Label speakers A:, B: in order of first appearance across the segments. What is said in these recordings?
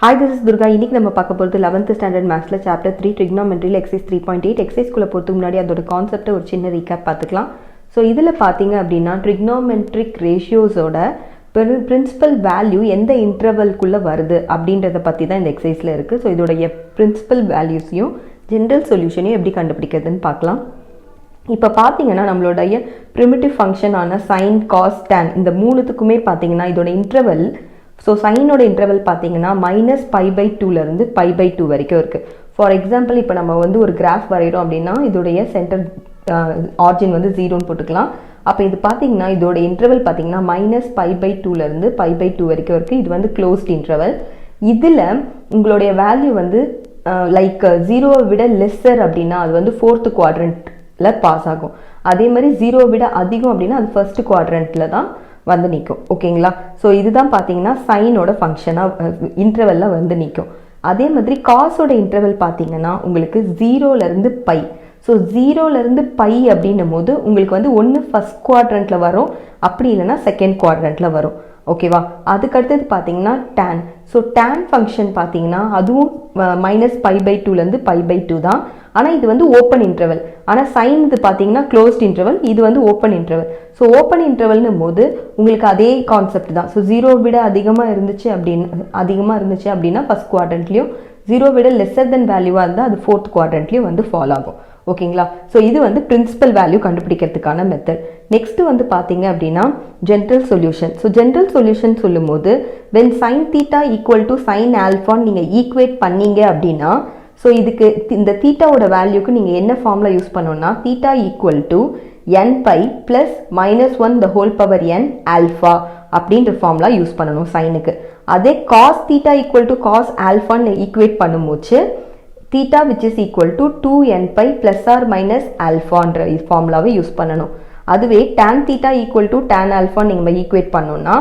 A: Hi, this is Durga. இன்னைக்கு நம்ம பார்க்க போறது 11th ஸ்டாண்டர்ட் மேத்ஸ்ல சாப்டர் 3 trigonometryல எக்ஸர்சைஸ் 3.8 எக்ஸர்சைஸ்க்குள்ள போறதுக்கு முன்னாடி அதோட கான்செப்ட்டை ஒரு சின்ன ரீகேப் பார்த்துக்கலாம். ஸோ இதில் பார்த்தீங்க அப்படின்னா ட்ரிக்னோமெட்ரிக் ரேஷியோஸோட பிரின்சிபல் வேல்யூ எந்த இன்டர்வல்குள்ளே வருது அப்படின்றத பற்றி தான் இந்த எக்ஸசைஸில் இருக்குது. ஸோ இதோடைய பிரின்சிபல் வேல்யூஸையும் ஜென்ரல் சொல்யூஷனையும் எப்படி கண்டுபிடிக்கிறதுன்னு பார்க்கலாம். இப்போ பார்த்தீங்கன்னா நம்மளுடைய ப்ரிமிட்டிவ் ஃபங்க்ஷனான சைன் காஸ் டேன் இந்த மூணுத்துக்குமே பார்த்தீங்கன்னா இதோட இன்டர்வல், ஸோ சைனோட இன்டர்வல் பார்த்தீங்கன்னா -π/2லேருந்து π/2 வரைக்கும் இருக்குது. ஃபார் எக்ஸாம்பிள் இப்போ நம்ம ஒரு கிராஃப் வரைகிறோம் அப்படின்னா இதோடைய சென்டர் ஆர்ஜின் 0ன்னு போட்டுக்கலாம். அப்போ இது பார்த்தீங்கன்னா இதோட இன்டர்வல் பார்த்தீங்கன்னா -π/2லேருந்து π/2 வரைக்கும் இருக்குது. இது க்ளோஸ்ட் இன்டர்வல். இதில் உங்களுடைய வேல்யூ லைக் 0வை விட லெஸ்ஸர் அப்படின்னா அது 4th குவாட்ரண்ட்டில் பாஸ் ஆகும். அதே மாதிரி 0வை விட அதிகம் அப்படின்னா அது 1st குவாட்ரண்ட்டில் தான் நிற்கும். ஓகேங்களா? ஸோ இதுதான் பார்த்தீங்கன்னா சைனோட ஃபங்க்ஷனாக இன்டர்வலில் நிற்கும். அதே மாதிரி காசோட இன்டர்வல் பார்த்தீங்கன்னா உங்களுக்கு 0லேருந்து π. ஸோ 0லேருந்து π அப்படின்னும் போது உங்களுக்கு ஒன்று ஃபஸ்ட் குவாட்ரண்ட்டில் வரும், அப்படி இல்லைன்னா செகண்ட் குவாட்ரண்ட்டில் வரும். ஓகேவா? அதுக்கடுத்தது பார்த்தீங்கன்னா டேன். ஸோ டேன் ஃபங்க்ஷன் பார்த்தீங்கன்னா அதுவும் -π/2லேருந்து π/2 தான். ஆனால் இது ஓப்பன் இன்டர்வல். ஆனால் சைன் இது பார்த்தீங்கன்னா க்ளோஸ்ட் இன்டர்வல், இது ஓப்பன் இன்டர்வல். ஸோ ஓப்பன் இன்டர்வல்னும் போது உங்களுக்கு அதே கான்செப்ட் தான். ஸோ 0 விட அதிகமாக இருந்துச்சு அப்படின்னா ஃபஸ்ட் குவாட்ரண்ட்லேயும், 0 விட லெஸ்ஸர் தென் வேல்யூவாக இருந்தால் அது 4th குவாட்ரண்ட்லேயும் ஃபாலோ ஆகும். ஓகேங்களா? ஸோ இது பிரின்சிபல் வேல்யூ கண்டுபிடிக்கிறதுக்கான மெத்தட். நெக்ஸ்ட் பார்த்தீங்க அப்படின்னா general solution. So general solution சொல்லும் போது when sine theta equal to sine ஆல்ஃபான்னு நீங்கள் ஈக்குவேட் பண்ணீங்க அப்படின்னா, ஸோ இதுக்கு இந்த தீட்டாவோட வேல்யூக்கு நீங்கள் என்ன ஃபார்முலா யூஸ் பண்ணணும்னா theta equal to nπ plus -1 the whole power n alpha அப்படின்ற ஃபார்முலா யூஸ் பண்ணணும் சைனுக்கு. அதே cos theta equal to cos ஆல்ஃபான்னு ஈக்குவேட் பண்ணும்போது theta which is equal to 2nπ plus or minus alpha என்ற ஃபார்முலாவை யூஸ் பண்ணணும். அதுவே tan theta equal to tan alpha நீங்கள் ஈக்குவேட் பண்ணோம்னா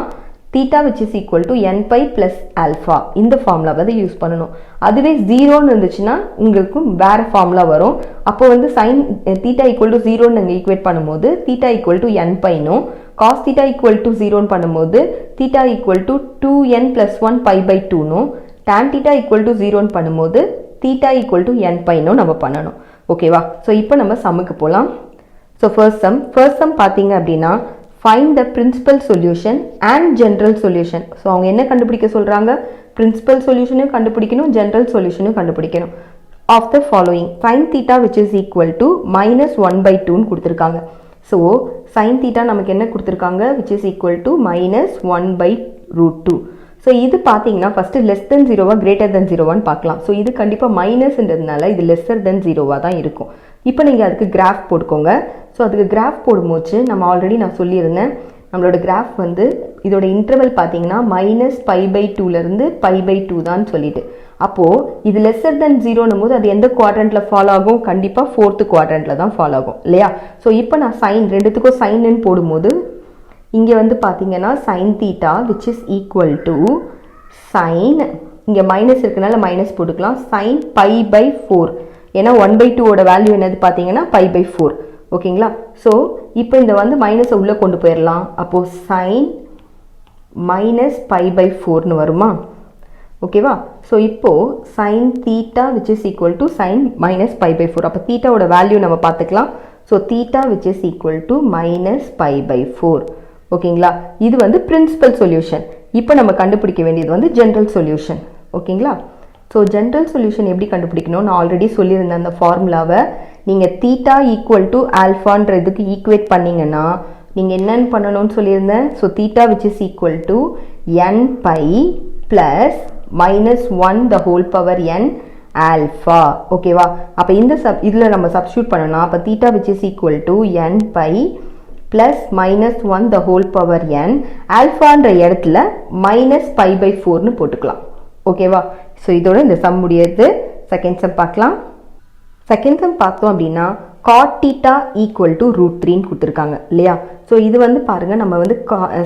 A: theta which is equal to nπ plus alpha இந்த ஃபார்முலாவை யூஸ் பண்ணணும். அதுவே 0ன்னு இருந்துச்சுன்னா உங்களுக்கு வேற ஃபார்முலா வரும். அப்போ sin theta equal to 0ன்னு நீங்கள் ஈக்குவேட் பண்ணும்போது theta equal to nπனும், cos theta equal to 0ன்னு பண்ணும்போது theta equal to 2n plus 1 π/2னும், tan theta equal to 0ன்னு பண்ணும்போது theta equal to nπனும் நம்ம பண்ணணும். ஓகேவா? ஸோ இப்போ நம்ம சம்முக்கு போகலாம். ஸோ ஃபர்ஸ்ட் சம் பார்த்தீங்க அப்படின்னா find the principal solution and general solution. So அவங்க என்ன கண்டுபிடிக்க சொல்கிறாங்க? பிரின்சிபல் சொல்யூஷனையும் கண்டுபிடிக்கணும், ஜென்ரல் சொல்யூஷனும் கண்டுபிடிக்கணும். Of the following sine theta which is equal to -1/2ன்னு கொடுத்துருக்காங்க. ஸோ சைன் தீட்டா நமக்கு என்ன கொடுத்துருக்காங்க? Which is equal to -1/√2. So இது பார்த்தீங்கன்னா ஃபஸ்ட்டு லெஸ் தென் 0வா கிரேட்டர் தென் 0வான்னு பார்க்கலாம். ஸோ இது கண்டிப்பாக மைனஸ்ன்றதுனால இது லெஸ்ஸர் தென் 0வா தான் இருக்கும். இப்போ நீங்கள் அதுக்கு கிராஃப் போட்டுக்கோங்க. ஸோ அதுக்கு கிராஃப் போடும்போது நான் சொல்லியிருந்தேன் நம்மளோட கிராஃப் இதோட இன்டர்வல் பார்த்தீங்கன்னா -π/2லேருந்து π/2 தான் சொல்லிட்டு. அப்போது இது லெஸ்ஸர் தென் 0ன்னும் போது அது எந்த குவாட்ரண்ட்டில் ஃபாலோ ஆகும்? கண்டிப்பாக 4th குவாட்ரண்ட்டில் தான் ஃபாலோ ஆகும் இல்லையா? ஸோ இப்போ நான் சைன் ரெண்டுத்துக்கும் சைன்னு போடும்போது இங்கே பார்த்தீங்கன்னா sine theta which is equal to sine, இங்கே மைனஸ் இருக்கனால மைனஸ் போட்டுக்கலாம், சைன் π/4. ஏன்னா 1/2ஓட வேல்யூ என்னது பார்த்தீங்கன்னா π/4. ஓகேங்களா? ஸோ இப்போ இந்த மைனஸை உள்ளே கொண்டு போயிடலாம். அப்போது சைன் -π/4ன்னு வருமா? ஓகேவா? ஸோ இப்போது sine theta which is equal to sine -π/4. அப்போ தீட்டாவோட வேல்யூ நம்ம பார்த்துக்கலாம். So theta which is equal to -π/4. ஓகேங்களா? இது பிரின்சிபல் சொல்யூஷன். இப்போ நம்ம கண்டுபிடிக்க வேண்டியது ஜென்ரல் சொல்யூஷன். ஓகேங்களா? ஸோ ஜென்ரல் சொல்யூஷன் எப்படி கண்டுபிடிக்கணும்? நான் ஆல்ரெடி சொல்லியிருந்தேன் அந்த ஃபார்முலாவை. நீங்கள் தீட்டா ஈக்குவல் டு ஆல்ஃபான்ற இதுக்கு ஈக்குவேட் பண்ணிங்கன்னா நீங்கள் என்னென்னு பண்ணணும்னு சொல்லியிருந்தேன். So theta which is equal to nπ plus -1 the whole power n alpha. ஓகேவா? அப்போ இதில் நம்ம சப்ஸ்டியூட் பண்ணணும். அப்போ theta which is equal to nπ plus -1 the whole power n ஆல்ஃபான்ற இடத்துல -π/4ன்னு போட்டுக்கலாம். ஓகேவா? ஸோ இதோட இந்த சம் முடியாது. செகண்ட் சம் பார்க்கலாம். செகண்ட் சம் பார்த்தோம் அப்படின்னா காட் தீட்டா ஈக்குவல் டு √3ன்னு கொடுத்துருக்காங்க இல்லையா? ஸோ இது பாருங்கள் நம்ம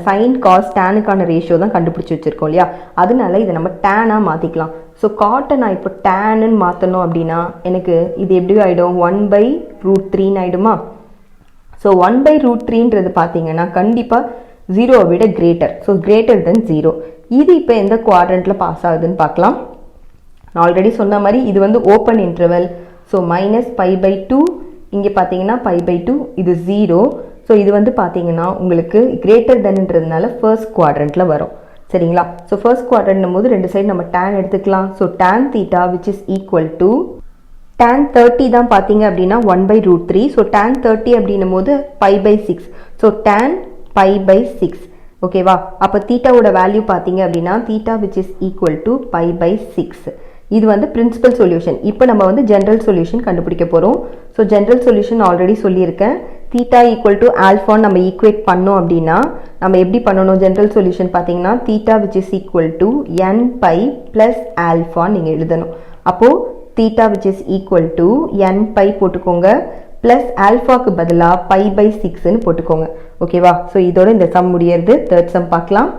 A: சைன் காஸ் டேனுக்கான ரேஷியோ தான் கண்டுபிடிச்சி வச்சுருக்கோம் இல்லையா? அதனால இதை நம்ம டேனாக மாற்றிக்கலாம். ஸோ காட்டை நான் இப்போ டேனுன்னு மாற்றணும் அப்படின்னா எனக்கு இது எப்படி ஆகிடும்? 1/√3ன்னு ஆகிடுமா? ஸோ 1/√3ன்றது பார்த்தீங்கன்னா கண்டிப்பாக 0 விட greater. So greater than 0. இது இப்போ எந்த குவாட்ரண்ட்ல பாஸ் ஆகுதுன்னு பார்க்கலாம். நான் ஆல்ரெடி சொன்ன மாதிரி இது வந்து ஓப்பன் இன்டர்வல். ஸோ -π/2 இங்கே பார்த்தீங்கன்னா π/2 இது 0. ஸோ இது வந்து பார்த்தீங்கன்னா உங்களுக்கு கிரேட்டர் தென்ன்றதுனால ஃபர்ஸ்ட் குவாட்ரண்ட்ல வரும். சரிங்களா? ஸோ ஃபர்ஸ்ட் குவாட்ரண்ட் போது ரெண்டு சைடு நம்ம tan எடுத்துக்கலாம். So tan theta which is equal to tan 30 தான் பார்த்தீங்க அப்படின்னா 1/√3. ஸோ tan 30 அப்படின்னும் போது π/6. So tan π/6. ஓகேவா? அப்போ தீட்டாவோட வேல்யூ பார்த்தீங்க அப்படின்னா theta which is equal to π/6. இது வந்து பிரின்சிபல் சொல்யூஷன். இப்போ நம்ம வந்து ஜென்ரல் சொல்யூஷன் கண்டுபிடிக்க போகிறோம். ஸோ ஜென்ரல் சொல்யூஷன் ஆல்ரெடி சொல்லியிருக்கேன். தீட்டா ஈக்குவல் டு ஆல்ஃபான்னு நம்ம ஈக்குவேட் பண்ணோம் அப்படின்னா நம்ம எப்படி பண்ணணும்? ஜென்ரல் சொல்யூஷன் பார்த்தீங்கன்னா theta which is equal to nπ + ஆல்ஃபான்னு நீங்கள் எழுதணும். அப்போது theta which is equal to nπ போட்டுக்கோங்க ப்ளஸ் ஆல்ஃபாக்கு பதிலாக π/6ன்னு போட்டுக்கோங்க. ஓகேவா? ஸோ இதோட இந்த சம் முடியறது. தேர்ட் சம் பார்க்கலாம்.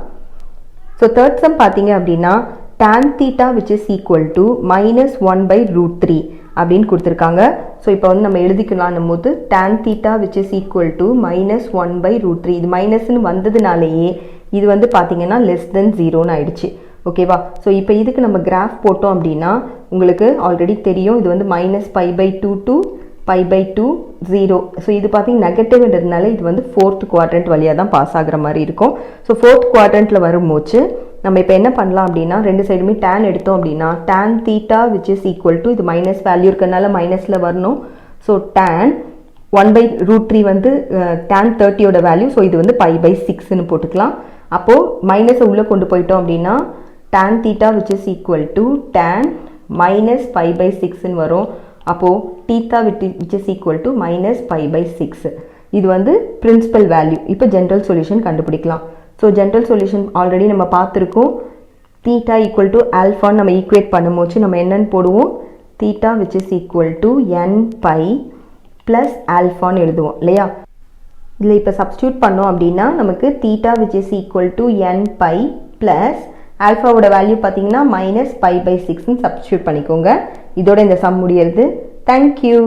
A: ஸோ தேர்ட் சம் பார்த்தீங்க அப்படின்னா tan theta which is equal to -1/√3 அப்படின்னு கொடுத்துருக்காங்க. ஸோ இப்போ வந்து நம்ம எழுதிக்கலாம்னும் போது tan theta which is equal to -1/√3. இது மைனஸ்ன்னு வந்ததுனாலேயே இது வந்து பார்த்தீங்கன்னா லெஸ் தென் 0ன்னு ஆயிடுச்சு. ஓகேவா? ஸோ இப்போ இதுக்கு நம்ம கிராஃப் போட்டோம் அப்படின்னா உங்களுக்கு ஆல்ரெடி தெரியும். இது வந்து -π/2 to π/2 0. ஸோ இது பார்த்தீங்கன்னா நெகட்டிவ்ன்றதுனால இது வந்து ஃபோர்த் குவாட்ரண்ட் வழியாக தான் பாஸ் ஆகிற மாதிரி இருக்கும். ஸோ ஃபோர்த் குவாட்ரண்ட்டில் வரும்போது நம்ம இப்போ என்ன பண்ணலாம் அப்படின்னா ரெண்டு சைடுமே tan எடுத்தோம் அப்படின்னா tan theta which is equal to இது மைனஸ் வேல்யூ இருக்கிறதுனால மைனஸில் வரணும். ஸோ tan 1/√3 வந்து tan 30யோட வேல்யூ. ஸோ இது வந்து π/6ன்னு போட்டுக்கலாம். அப்போது மைனஸை உள்ளே கொண்டு போயிட்டோம் அப்படின்னா tan theta which is equal to tan -π/6ன்னு வரும். அப்போது theta which is equal to -π/6. இது வந்து பிரின்சிபல் வேல்யூ. இப்போ ஜென்ரல் சொல்யூஷன் கண்டுபிடிக்கலாம். ஸோ ஜென்ரல் சொல்யூஷன் ஆல்ரெடி நம்ம பார்த்துருக்கோம். தீட்டா ஈக்குவல் டு ஆல்ஃபான்னு நம்ம ஈக்குவேட் பண்ணும்போது நம்ம என்னன்னு போடுவோம்? Theta which is equal to nπ plus ஆல்ஃபான்னு எழுதுவோம் இல்லையா? இதில் இப்போ சப்ஸ்டியூட் பண்ணோம் அப்படின்னா நமக்கு theta which is equal to nπ plus ஆல்ஃபாவோட வேல்யூ பார்த்தீங்கன்னா -π/6ன்னு சப்ஸ்டியூட் பண்ணிக்கோங்க. இதோட இந்த சம் முடியறது. தேங்க்யூ.